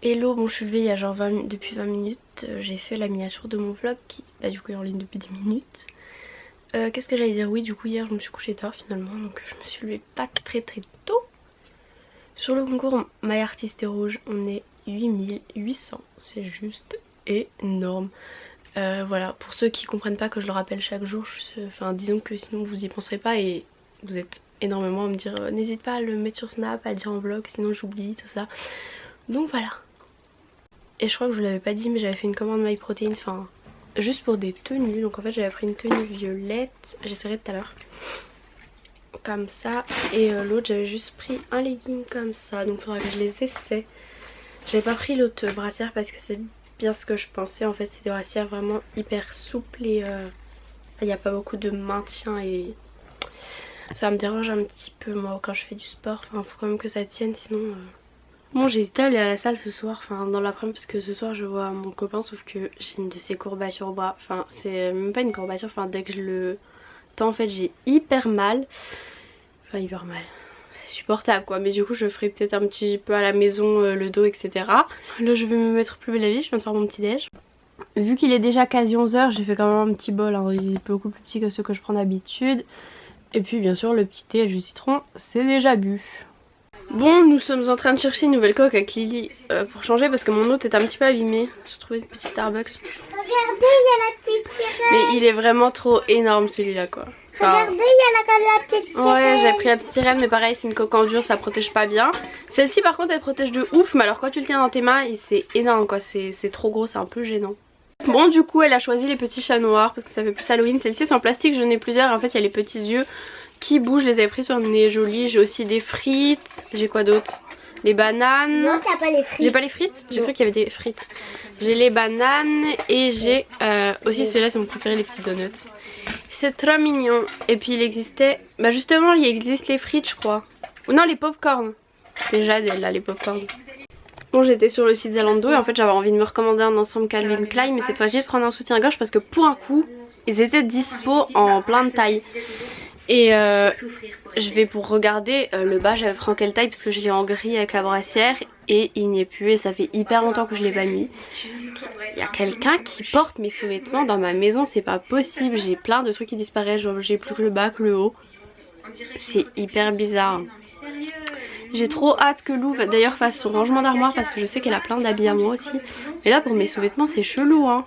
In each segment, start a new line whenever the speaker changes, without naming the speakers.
Hello, bon je suis levée il y a genre depuis 20 minutes, j'ai fait la miniature de mon vlog qui du coup est en ligne depuis 10 minutes. Qu'est-ce que j'allais dire? Oui, du coup hier je me suis couchée tard finalement, donc je me suis levée pas très tôt. Sur le concours My Artiste est rouge, on est 8800, c'est juste énorme. Voilà, pour ceux qui comprennent pas que je le rappelle chaque jour, enfin disons que sinon vous y penserez pas et vous êtes énormément à me dire n'hésite pas à le mettre sur Snap, à le dire en vlog sinon j'oublie tout ça. Donc voilà. Et je crois que je vous l'avais pas dit mais j'avais fait une commande MyProtein, enfin juste pour des tenues. Donc en fait j'avais pris une tenue violette, j'essaierai tout à l'heure, comme ça. Et l'autre j'avais juste pris un legging comme ça, donc il faudra que je les essaie. J'avais pas pris l'autre brassière parce que c'est bien ce que je pensais. En fait c'est des brassières vraiment hyper souples et il n'y a pas beaucoup de maintien et ça me dérange un petit peu moi quand je fais du sport. Enfin faut quand même que ça tienne sinon... Bon, j'hésitais à aller à la salle ce soir, enfin dans l'après-midi, parce que ce soir je vois mon copain, sauf que j'ai une de ces courbatures au bras. Enfin c'est même pas une courbature, enfin dès que je le tends en fait j'ai hyper mal. Enfin hyper mal, c'est supportable quoi, mais du coup je ferai peut-être un petit peu à la maison le dos etc. Là je vais me mettre plus belle la vie, je viens de faire mon petit déj. Vu qu'il est déjà quasi 11h, j'ai fait quand même un petit bol, hein. Il est beaucoup plus petit que ceux que je prends d'habitude. Et puis bien sûr le petit thé à jus citron, c'est déjà bu. Bon, nous sommes en train de chercher une nouvelle coque avec Lily pour changer parce que mon autre est un petit peu abîmé. J'ai trouvé une petite Starbucks.
Regardez, il y a la petite sirène.
Mais il est vraiment trop énorme celui-là quoi. Enfin,
regardez, il y a la petite sirène.
Ouais, j'ai pris la petite sirène mais pareil c'est une coque en dur, ça protège pas bien. Celle-ci par contre elle protège de ouf, mais alors quand tu le tiens dans tes mains c'est énorme quoi, c'est trop gros, c'est un peu gênant. Bon du coup elle a choisi les petits chats noirs parce que ça fait plus Halloween. Celle-ci c'est en plastique, j'en ai plusieurs et en fait il y a les petits yeux qui bougent, je les avais pris sur un nez joli. J'ai aussi des frites, j'ai quoi d'autre? Les bananes.
Non, t'as pas les frites.
J'ai pas les frites? J'ai cru qu'il y avait des frites. J'ai les bananes et j'ai aussi celui-là, c'est mon préféré, les petits donuts. C'est trop mignon. Et puis il existait, bah justement il existe les frites je crois. Ou non les pop-corn. C'est Jade là les pop-corn. Bon j'étais sur le site Zalando et en fait j'avais envie de me recommander un ensemble Calvin Klein, mais cette fois-ci de prendre un soutien-gorge parce que pour un coup ils étaient dispo en plein de tailles. Et je vais pour regarder le bas, j'avais pris en quelle taille parce que je l'ai en gris avec la brassière et il n'y est plus et ça fait hyper longtemps que je l'ai pas mis. Il y a quelqu'un qui porte mes sous-vêtements dans ma maison, c'est pas possible, j'ai plein de trucs qui disparaissent, genre j'ai plus que le bas que le haut. C'est hyper bizarre. J'ai trop hâte que Lou d'ailleurs fasse son rangement d'armoire parce que je sais qu'elle a plein d'habits à moi aussi. Et là pour mes sous-vêtements c'est chelou hein.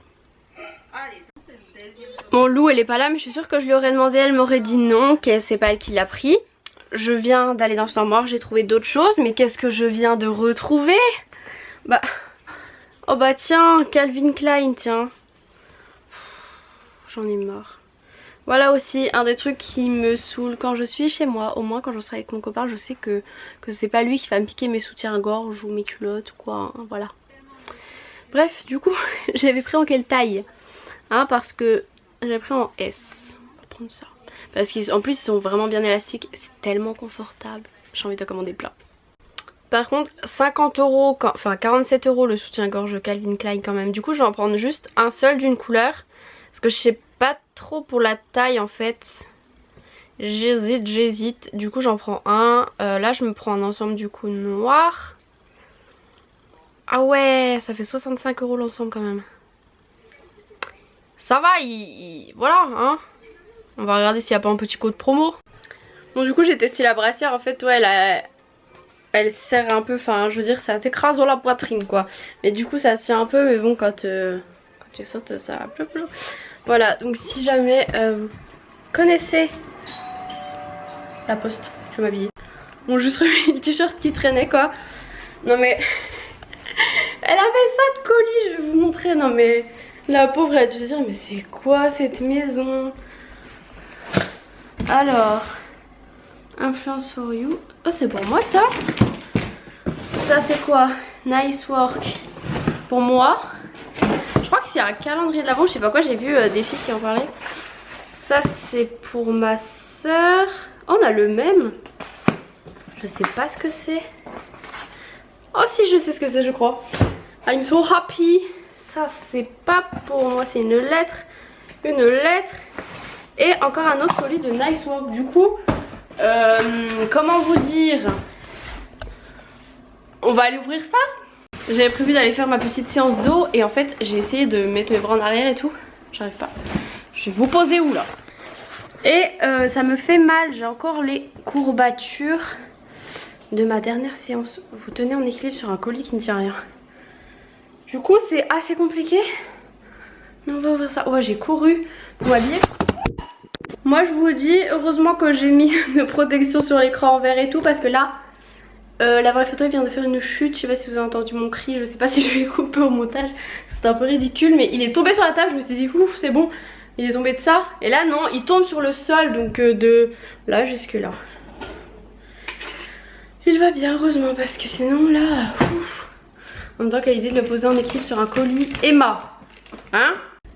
Bon Lou elle est pas là mais je suis sûre que je lui aurais demandé, elle m'aurait dit non, que c'est pas elle qui l'a pris. Je viens d'aller dans son armoire, j'ai trouvé d'autres choses, mais qu'est-ce que je viens de retrouver? Bah... Oh bah tiens, Calvin Klein tiens. J'en ai marre. Voilà aussi un des trucs qui me saoule quand je suis chez moi. Au moins quand je serai avec mon copain je sais que c'est pas lui qui va me piquer mes soutiens-gorge ou mes culottes ou quoi hein, voilà. Bref du coup j'avais pris en quelle taille hein, parce que j'ai pris en S. On va prendre ça. Parce qu'en plus ils sont vraiment bien élastiques. C'est tellement confortable. J'ai envie de commander plein. Par contre 50 €, enfin 47 € le soutien-gorge Calvin Klein quand même. Du coup je vais en prendre juste un seul d'une couleur. Parce que je sais pas trop pour la taille en fait. J'hésite. Du coup j'en prends un. Là je me prends un ensemble du coup noir. Ah ouais ça fait 65 € l'ensemble quand même. Ça va, voilà hein. On va regarder s'il n'y a pas un petit code promo. Bon du coup j'ai testé la brassière, en fait ouais elle serre un peu, enfin je veux dire ça t'écrase dans la poitrine quoi. Mais du coup ça tient un peu, mais bon quand tu sautes ça plou. Voilà donc si jamais vous connaissez la poste, je vais m'habiller. Bon juste remis le t-shirt qui traînait quoi. Non mais elle avait ça de colis, je vais vous montrer. Non mais la pauvre elle a dû se dire mais c'est quoi cette maison? Alors, influence for you. Oh c'est pour moi ça? Ça c'est quoi? Nice work. Pour moi. Je crois que c'est un calendrier de l'avant, je sais pas quoi, j'ai vu des filles qui en parlaient. Ça c'est pour ma soeur. Oh, on a le même. Je sais pas ce que c'est. Oh si je sais ce que c'est je crois. I'm so happy. Ça c'est pas pour moi, c'est une lettre. Une lettre. Et encore un autre colis de Nice Work. Du coup, comment vous dire? On va aller ouvrir ça. J'avais prévu d'aller faire ma petite séance d'eau et en fait j'ai essayé de mettre mes bras en arrière et tout. J'arrive pas. Je vais vous poser où là? Et ça me fait mal, j'ai encore les courbatures de ma dernière séance. Vous tenez en équilibre sur un colis qui ne tient rien. Du coup c'est assez compliqué. Mais on va ouvrir ça. Ouais, j'ai couru pour m'habiller. Moi je vous dis, heureusement que j'ai mis de protection sur l'écran en verre et tout, parce que là la vraie photo vient de faire une chute. Je sais pas si vous avez entendu mon cri, je sais pas si je vais couper au montage, c'est un peu ridicule, mais il est tombé sur la table. Je me suis dit ouf, c'est bon, il est tombé de ça. Et là non, il tombe sur le sol, donc de là jusque là. Il va bien, heureusement, parce que sinon là ouf. En même temps quelle idée de le poser en équilibre sur un colis. Emma, hein?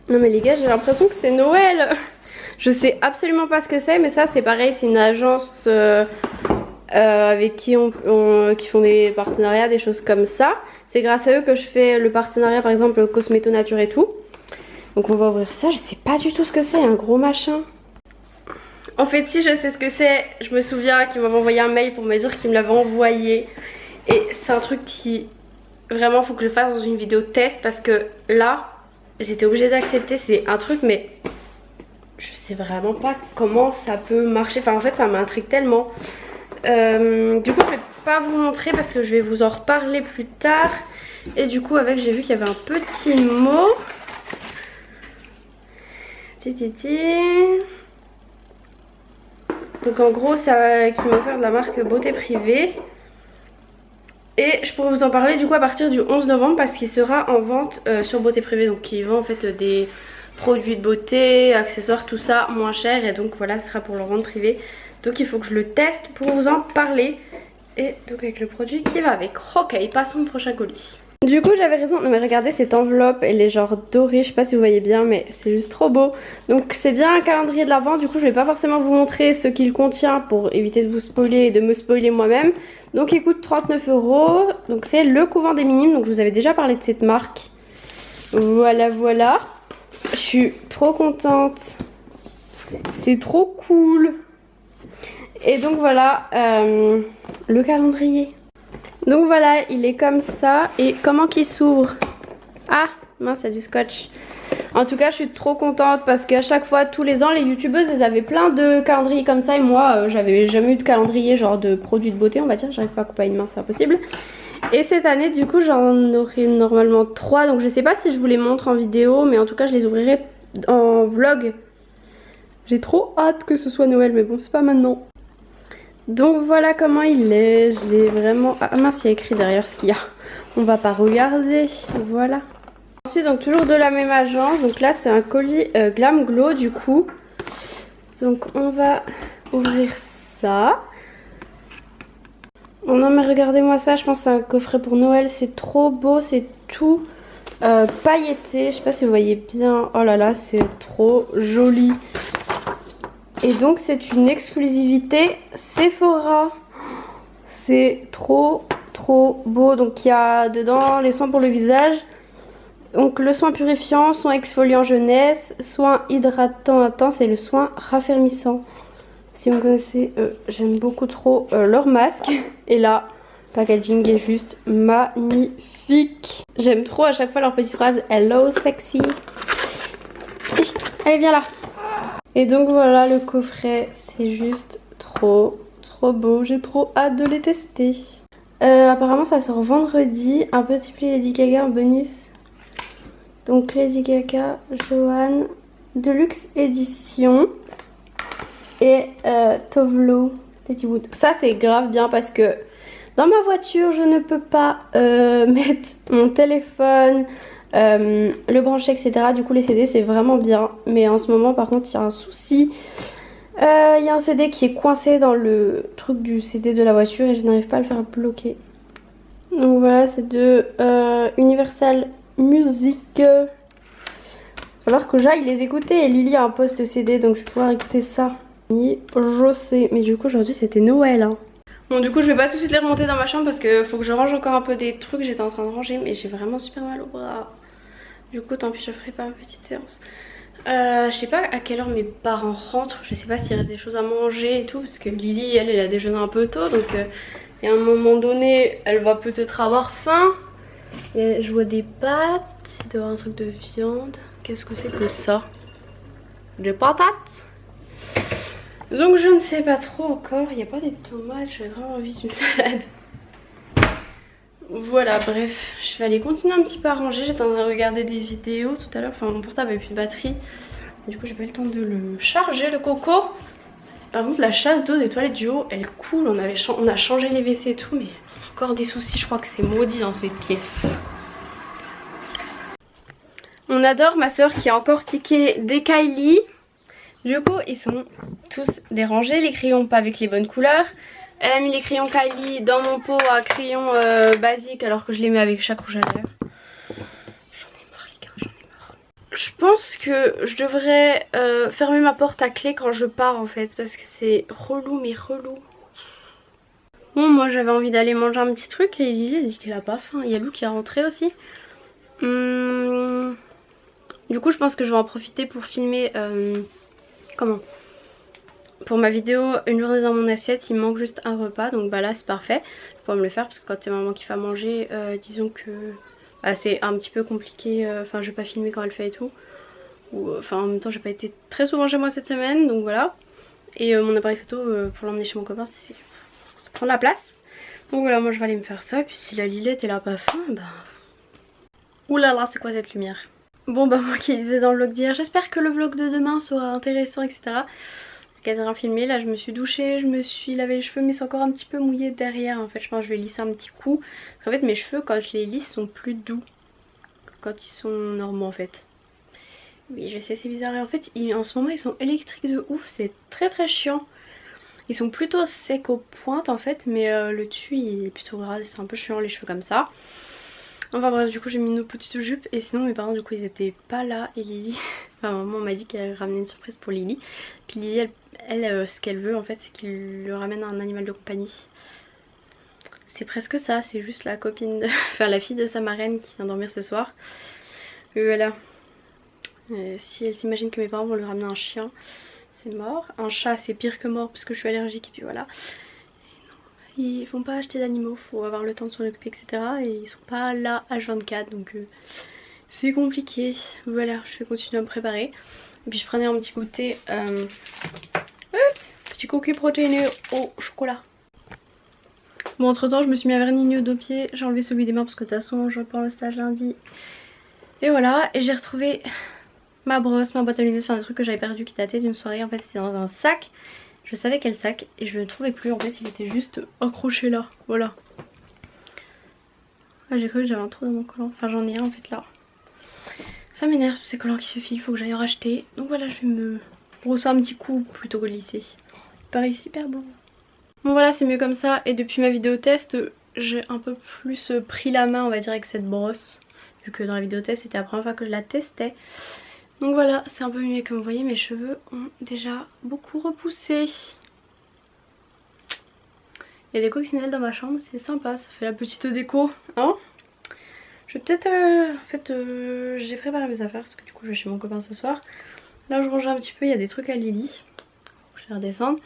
Non mais les gars, j'ai l'impression que c'est Noël. Je sais absolument pas ce que c'est, mais ça c'est pareil, c'est une agence avec qui qui font des partenariats, des choses comme ça. C'est grâce à eux que je fais le partenariat, par exemple Cosmeto Nature et tout. Donc on va ouvrir ça, je sais pas du tout ce que c'est, un gros machin. En fait si, je sais ce que c'est, je me souviens qu'ils m'avaient envoyé un mail pour me dire qu'ils me l'avaient envoyé. Et c'est un truc qui vraiment faut que je fasse dans une vidéo test, parce que là j'étais obligée d'accepter. C'est un truc mais je sais vraiment pas comment ça peut marcher. Enfin en fait ça m'intrigue tellement. Du coup je vais pas vous montrer parce que je vais vous en reparler plus tard. Et du coup avec, j'ai vu qu'il y avait un petit mot. Donc en gros ça qui m'a offert de la marque Beauté Privée. Et je pourrais vous en parler du coup à partir du 11 novembre, parce qu'il sera en vente sur Beauté Privée. Donc ils vendent en fait des produits de beauté, accessoires, tout ça moins cher. Et donc voilà, ce sera pour leur vente privée. Donc il faut que je le teste pour vous en parler. Et donc avec le produit qui va avec. Ok, passons au prochain colis. Du coup j'avais raison, non mais regardez cette enveloppe, elle est genre dorée, je sais pas si vous voyez bien mais c'est juste trop beau. Donc c'est bien un calendrier de l'Avent, du coup je vais pas forcément vous montrer ce qu'il contient pour éviter de vous spoiler et de me spoiler moi-même. Donc il coûte 39 €, donc c'est Le Couvent des Minimes, donc je vous avais déjà parlé de cette marque. Voilà voilà, je suis trop contente, c'est trop cool. Et donc voilà le calendrier. Donc voilà, il est comme ça. Et comment qu'il s'ouvre? Ah mince, il y a du scotch. En tout cas je suis trop contente parce qu'à chaque fois, tous les ans, les youtubeuses elles avaient plein de calendriers comme ça. Et moi j'avais jamais eu de calendrier genre de produits de beauté on va dire. J'arrive pas à couper à une main, c'est impossible. Et cette année du coup j'en aurai normalement 3. Donc je sais pas si je vous les montre en vidéo, mais en tout cas je les ouvrirai en vlog. J'ai trop hâte que ce soit Noël, mais bon c'est pas maintenant. Donc voilà comment il est, j'ai vraiment... Ah mince, il y a écrit derrière ce qu'il y a. On va pas regarder, voilà. Ensuite donc toujours de la même agence, donc là c'est un colis Glam Glow du coup. Donc on va ouvrir ça. Oh non mais regardez-moi ça, je pense que c'est un coffret pour Noël, c'est trop beau, c'est tout pailleté. Je sais pas si vous voyez bien, oh là là c'est trop joli. Et donc c'est une exclusivité Sephora. C'est trop beau. Donc il y a dedans les soins pour le visage. Donc le soin purifiant, soin exfoliant jeunesse, soin hydratant intense et le soin raffermissant. Si vous connaissez, j'aime beaucoup trop leur masque. Et là, le packaging est juste magnifique. J'aime trop à chaque fois leur petite phrase hello sexy. Allez viens là. Et donc voilà le coffret, c'est juste trop beau, j'ai trop hâte de les tester. Apparemment ça sort vendredi, un petit pli Lady Gaga en bonus. Donc Lady Gaga, Joanne, Deluxe édition et Tovlo Lady Wood. Ça c'est grave bien parce que dans ma voiture je ne peux pas mettre mon téléphone, le brancher etc. Du coup les CD c'est vraiment bien. Mais en ce moment par contre il y a un souci. Il y a un CD qui est coincé dans le truc du CD de la voiture et je n'arrive pas à le faire bloquer. Donc voilà, c'est de Universal Music. Il va falloir que j'aille les écouter. Et Lily a un post CD donc je vais pouvoir écouter ça. Je sais, mais du coup aujourd'hui c'était Noël hein. Bon du coup je vais pas tout de suite les remonter dans ma chambre parce que faut que je range encore un peu des trucs. J'étais en train de ranger mais j'ai vraiment super mal au bras. Du coup tant pis, je ferai pas ma petite séance. Je sais pas à quelle heure mes parents rentrent. Je sais pas s'il y a des choses à manger et tout. Parce que Lily elle a déjeuné un peu tôt. Donc et à un moment donné elle va peut-être avoir faim. Et je vois des pâtes, il doit y avoir un truc de viande. Qu'est-ce que c'est que ça? Des patates. Donc je ne sais pas trop encore, il n'y a pas des tomates, j'ai vraiment envie d'une salade. Voilà, bref, je vais aller continuer un petit peu à ranger. J'étais en train de regarder des vidéos tout à l'heure, enfin mon portable avait plus de batterie. Du coup j'ai pas eu le temps de le charger, le coco. Par contre la chasse d'eau des toilettes du haut, elle coule, on a changé les WC et tout, mais encore des soucis, je crois que c'est maudit dans cette pièce. On adore ma soeur qui a encore piqué des Kylie. Du coup ils sont tous dérangés, les crayons pas avec les bonnes couleurs. Elle a mis les crayons Kylie dans mon pot à crayons basiques alors que je les mets avec chaque rouge à lèvres. J'en ai marre les gars, j'en ai marre. Je pense que je devrais fermer ma porte à clé quand je pars en fait, parce que c'est relou mais relou. Bon, moi j'avais envie d'aller manger un petit truc et Lily elle dit qu'elle a pas faim. Il y a Lou qui est rentré aussi. Du coup je pense que je vais en profiter pour filmer pour ma vidéo une journée dans mon assiette. Il me manque juste un repas, donc bah là c'est parfait. Je pourrais me le faire parce que quand c'est maman qui fait à manger, disons que bah, c'est un petit peu compliqué. Enfin je vais pas filmer quand elle fait et tout. Enfin en même temps j'ai pas été très souvent chez moi cette semaine, donc voilà. Et mon appareil photo pour l'emmener chez mon copain, ça prend de la place. Donc voilà, moi je vais aller me faire ça. Et puis si la Lilette elle a pas faim, bah... Oulala, c'est quoi cette lumière? Bon bah moi qui disais dans le vlog d'hier, j'espère que le vlog de demain sera intéressant, etc. J'ai rien filmé, là je me suis douchée, je me suis lavé les cheveux, mais c'est encore un petit peu mouillé derrière en fait. Je pense que je vais lisser un petit coup. En fait mes cheveux quand je les lisse sont plus doux que quand ils sont normaux en fait. Oui je sais c'est bizarre, et en fait en ce moment ils sont électriques de ouf, c'est très très chiant. Ils sont plutôt secs aux pointes en fait, mais le dessus il est plutôt gras, c'est un peu chiant les cheveux comme ça. Enfin bref, du coup j'ai mis nos petites jupes et sinon mes parents du coup ils étaient pas là et Lily, enfin maman m'a dit qu'elle ramenait une surprise pour Lily. Puis Lily elle ce qu'elle veut en fait c'est qu'il lui ramène un animal de compagnie. C'est presque ça, c'est juste la copine, enfin la fille de sa marraine qui vient dormir ce soir. Et voilà, si elle s'imagine que mes parents vont lui ramener un chien, c'est mort. Un chat c'est pire que mort parce que je suis allergique et puis voilà. Ils vont pas acheter d'animaux, faut avoir le temps de s'en occuper etc. Et ils sont pas là H24 donc c'est compliqué. Voilà, je vais continuer à me préparer. Et puis je prenais un petit goûter, petit cookie protéiné au chocolat. Bon entre temps je me suis mis un vernis nude aux pieds, j'ai enlevé celui des mains parce que de toute façon je reprends le stage lundi. Et voilà, et j'ai retrouvé ma brosse, ma boîte à lunettes, enfin des trucs que j'avais perdu qui dataient d'une soirée. En fait c'était dans un sac. Je savais quel sac et je ne le trouvais plus, en fait il était juste accroché là, voilà. Ah, j'ai cru que j'avais un trou dans mon collant, enfin j'en ai un en fait là. Ça m'énerve tous ces collants qui se filent, il faut que j'aille en racheter. Donc voilà, je vais me brosser un petit coup plutôt que le lisser. Il paraît super beau. Bon voilà, c'est mieux comme ça, et depuis ma vidéo test, j'ai un peu plus pris la main on va dire avec cette brosse. Vu que dans la vidéo test c'était la première fois que je la testais. Donc voilà, c'est un peu mieux, comme vous voyez mes cheveux ont déjà beaucoup repoussé. Il y a des coccinelles dans ma chambre, c'est sympa, ça fait la petite déco, hein. Je vais peut-être, en fait j'ai préparé mes affaires parce que du coup je vais chez mon copain ce soir. Là je range un petit peu, il y a des trucs à Lily, je vais redescendre.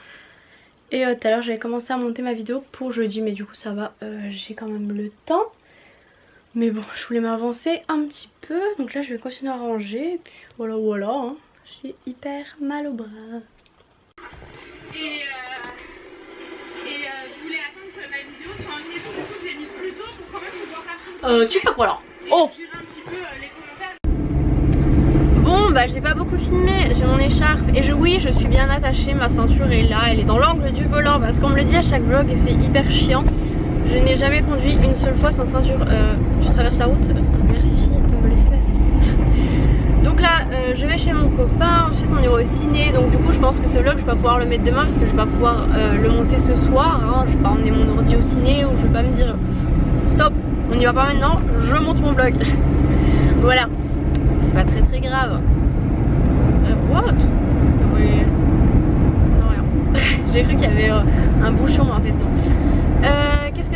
Et tout à l'heure j'avais commencé à monter ma vidéo pour jeudi, mais du coup ça va, j'ai quand même le temps. Mais bon, je voulais m'avancer un petit peu, donc là je vais continuer à ranger, et puis voilà, voilà, hein. J'ai hyper mal au bras.
Et je voulais attendre que ma vidéo soit en ligne, du coup je l'ai mise plus tôt pour quand même pouvoir raconter.
Tu fais quoi là? Oh!
Un petit peu les commentaires.
Bon bah j'ai pas beaucoup filmé, j'ai mon écharpe et oui je suis bien attachée, ma ceinture est là, elle est dans l'angle du volant parce qu'on me le dit à chaque vlog et c'est hyper chiant. Je n'ai jamais conduit une seule fois sans ceinture. Je traverse la route, merci de me laisser passer. Donc là je vais chez mon copain, ensuite on ira au ciné. Donc du coup je pense que ce vlog je vais pas pouvoir le mettre demain parce que je vais pas pouvoir le monter ce soir, hein. Je vais pas emmener mon ordi au ciné ou je vais pas me dire stop, on y va pas maintenant, je monte mon vlog. Voilà, c'est pas très très grave. What? Oui. Non rien. J'ai cru qu'il y avait un bouchon en fait, non. Qu'est-ce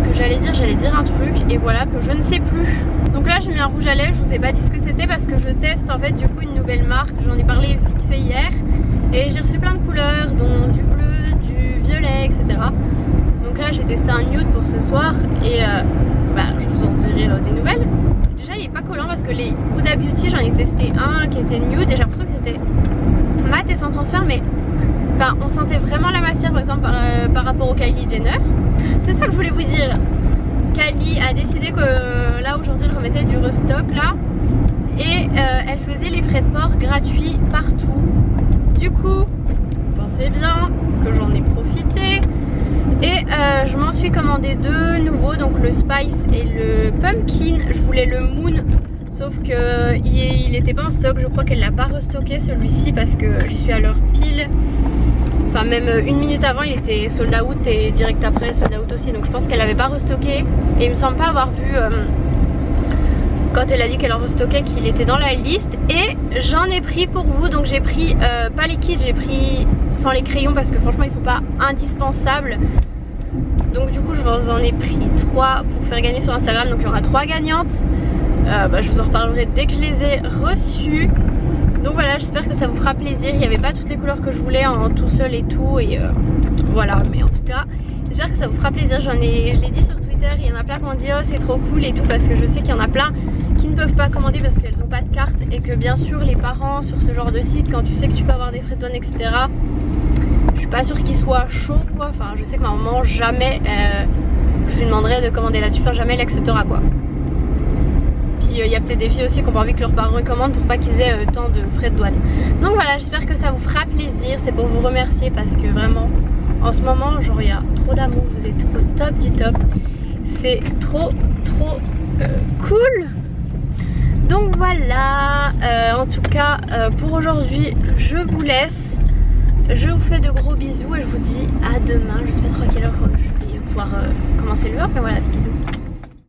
que j'allais dire? J'allais dire un truc et voilà que je ne sais plus. Donc là j'ai mis un rouge à lèvres, je vous ai pas dit ce que c'était parce que je teste en fait du coup une nouvelle marque. J'en ai parlé vite fait hier et j'ai reçu plein de couleurs dont du bleu, du violet, etc. Donc là j'ai testé un nude pour ce soir et bah, je vous en dirai des nouvelles. Déjà il est pas collant parce que les Huda Beauty j'en ai testé un qui était nude et j'ai l'impression que c'était mat et sans transfert, mais enfin, on sentait vraiment la matière par exemple par rapport au Kylie Jenner. C'est ça que je voulais vous dire. Kylie a décidé que là aujourd'hui elle remettait du restock là et elle faisait les frais de port gratuits partout. Du coup, pensez bien que j'en ai profité et je m'en suis commandé deux nouveaux, donc le Spice et le Pumpkin. Je voulais le Moon, sauf que il n'était pas en stock. Je crois qu'elle l'a pas restocké celui-ci parce que j'y suis à l'heure pile. Enfin même une minute avant il était sold out et direct après sold out aussi, donc je pense qu'elle n'avait pas restocké et il me semble pas avoir vu quand elle a dit qu'elle en restockait qu'il était dans la liste. Et j'en ai pris pour vous, donc j'ai pris pas les kits, j'ai pris sans les crayons parce que franchement ils sont pas indispensables. Donc du coup je vous en ai pris 3 pour faire gagner sur Instagram, donc il y aura 3 gagnantes. Je vous en reparlerai dès que je les ai reçues. Donc voilà, j'espère que ça vous fera plaisir. Il n'y avait pas toutes les couleurs que je voulais en tout seul et tout, et voilà, mais en tout cas j'espère que ça vous fera plaisir. Je l'ai dit sur Twitter, il y en a plein qui m'ont dit oh c'est trop cool et tout, parce que je sais qu'il y en a plein qui ne peuvent pas commander parce qu'elles n'ont pas de carte, et que bien sûr les parents sur ce genre de site, quand tu sais que tu peux avoir des frais de douane etc, je suis pas sûre qu'ils soient chauds quoi. Enfin je sais que ma maman jamais je lui demanderai de commander là-dessus, enfin jamais elle acceptera quoi. Puis il y a peut-être des filles aussi qui ont pas envie que leurs parents commandent pour pas qu'ils aient tant de frais de douane. Donc voilà, j'espère que ça vous fera plaisir. C'est pour vous remercier parce que vraiment en ce moment genre il y a trop d'amour, vous êtes au top du top. C'est trop cool. Donc voilà, en tout cas pour aujourd'hui je vous laisse. Je vous fais de gros bisous et je vous dis à demain. Je sais pas trop à quelle heure je vais pouvoir commencer le vlog, mais voilà, bisous.